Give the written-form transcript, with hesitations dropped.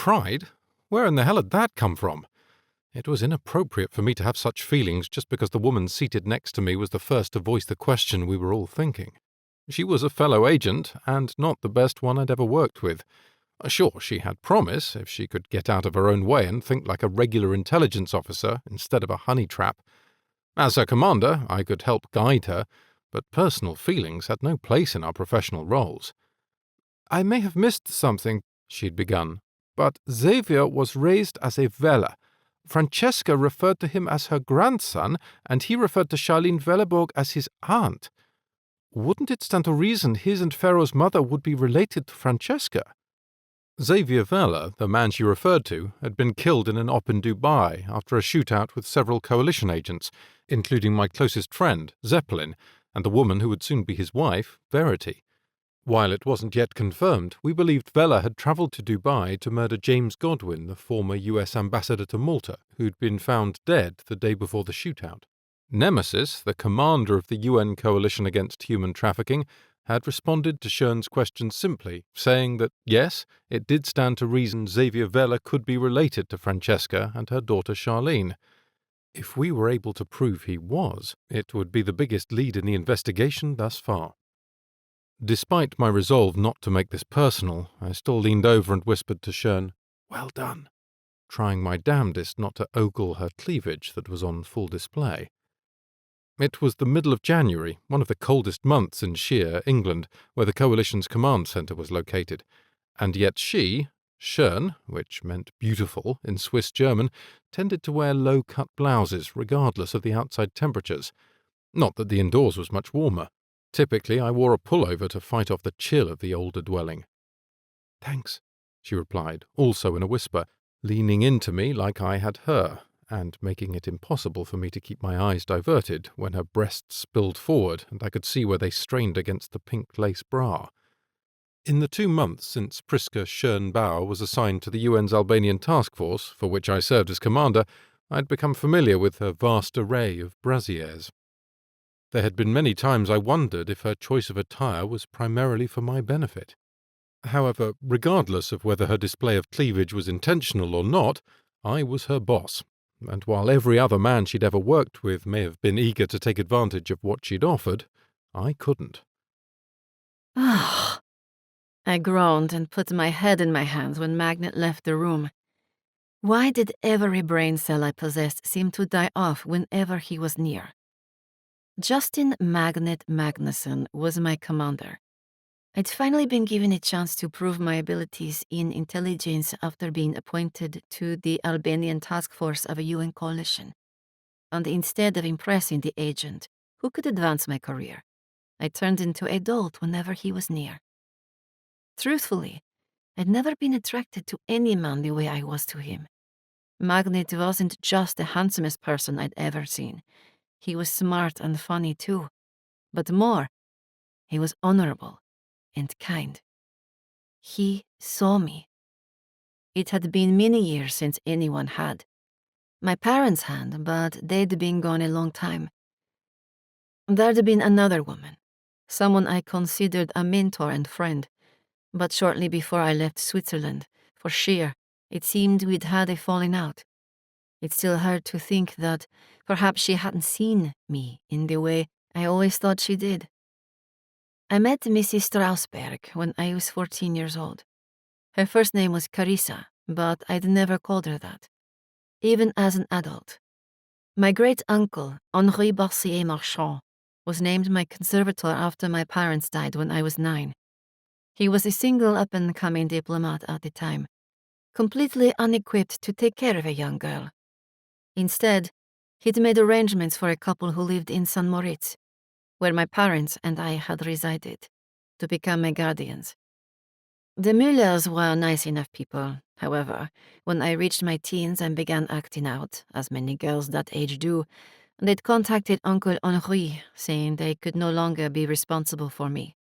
Pride? Where in the hell had that come from? It was inappropriate for me to have such feelings just because the woman seated next to me was the first to voice the question we were all thinking. She was a fellow agent, and not the best one I'd ever worked with. Sure, she had promise, if she could get out of her own way and think like a regular intelligence officer instead of a honey trap. As her commander, I could help guide her, but personal feelings had no place in our professional roles. "I may have missed something," she'd begun, "but Xavier was raised as a Vela. Francesca referred to him as her grandson, and he referred to Charlene Velleborg as his aunt. Wouldn't it stand to reason his and Pharaoh's mother would be related to Francesca?" Xavier Vella, the man she referred to, had been killed in an op in Dubai after a shootout with several coalition agents, including my closest friend, Zeppelin, and the woman who would soon be his wife, Verity. While it wasn't yet confirmed, we believed Vella had travelled to Dubai to murder James Godwin, the former US ambassador to Malta, who'd been found dead the day before the shootout. Nemesis, the commander of the UN Coalition Against Human Trafficking, had responded to Schön's question simply, saying that, yes, it did stand to reason Xavier Vella could be related to Francesca and her daughter Charlene. If we were able to prove he was, it would be the biggest lead in the investigation thus far. Despite my resolve not to make this personal, I still leaned over and whispered to Schön, "Well done," trying my damnedest not to ogle her cleavage that was on full display. It was the middle of January, one of the coldest months in Scheer, England, where the Coalition's command centre was located, and yet she, Schön, which meant beautiful in Swiss German, tended to wear low-cut blouses regardless of the outside temperatures. Not that the indoors was much warmer. Typically, I wore a pullover to fight off the chill of the older dwelling. "Thanks," she replied, also in a whisper, leaning into me like I had her, and making it impossible for me to keep my eyes diverted when her breasts spilled forward and I could see where they strained against the pink lace bra. In the 2 months since Priska Schön-Bauer was assigned to the UN's Albanian task force, for which I served as commander, I had become familiar with her vast array of brassieres. There had been many times I wondered if her choice of attire was primarily for my benefit. However, regardless of whether her display of cleavage was intentional or not, I was her boss, and while every other man she'd ever worked with may have been eager to take advantage of what she'd offered, I couldn't. Ah! I groaned and put my head in my hands when Magnet left the room. Why did every brain cell I possessed seem to die off whenever he was near? Justin Magnet Magnusson was my commander. I'd finally been given a chance to prove my abilities in intelligence after being appointed to the Albanian task force of a UN coalition. And instead of impressing the agent, who could advance my career, I turned into a dolt whenever he was near. Truthfully, I'd never been attracted to any man the way I was to him. Magnet wasn't just the handsomest person I'd ever seen. He was smart and funny too. But more, he was honorable and kind. He saw me. It had been many years since anyone had. My parents had, but they'd been gone a long time. There'd been another woman, someone I considered a mentor and friend, but shortly before I left Switzerland, for Scheer, it seemed we'd had a falling out. It still hurt to think that perhaps she hadn't seen me in the way I always thought she did. I met Mrs. Strausberg when I was 14 years old. Her first name was Carissa, but I'd never called her that, even as an adult. My great-uncle, Henri Barcier-Marchand, was named my conservator after my parents died when I was 9. He was a single up-and-coming diplomat at the time, completely unequipped to take care of a young girl. Instead, he'd made arrangements for a couple who lived in St. Moritz, where my parents and I had resided, to become my guardians. The Müllers were nice enough people. However, when I reached my teens and began acting out, as many girls that age do, they'd contacted Uncle Henri, saying they could no longer be responsible for me.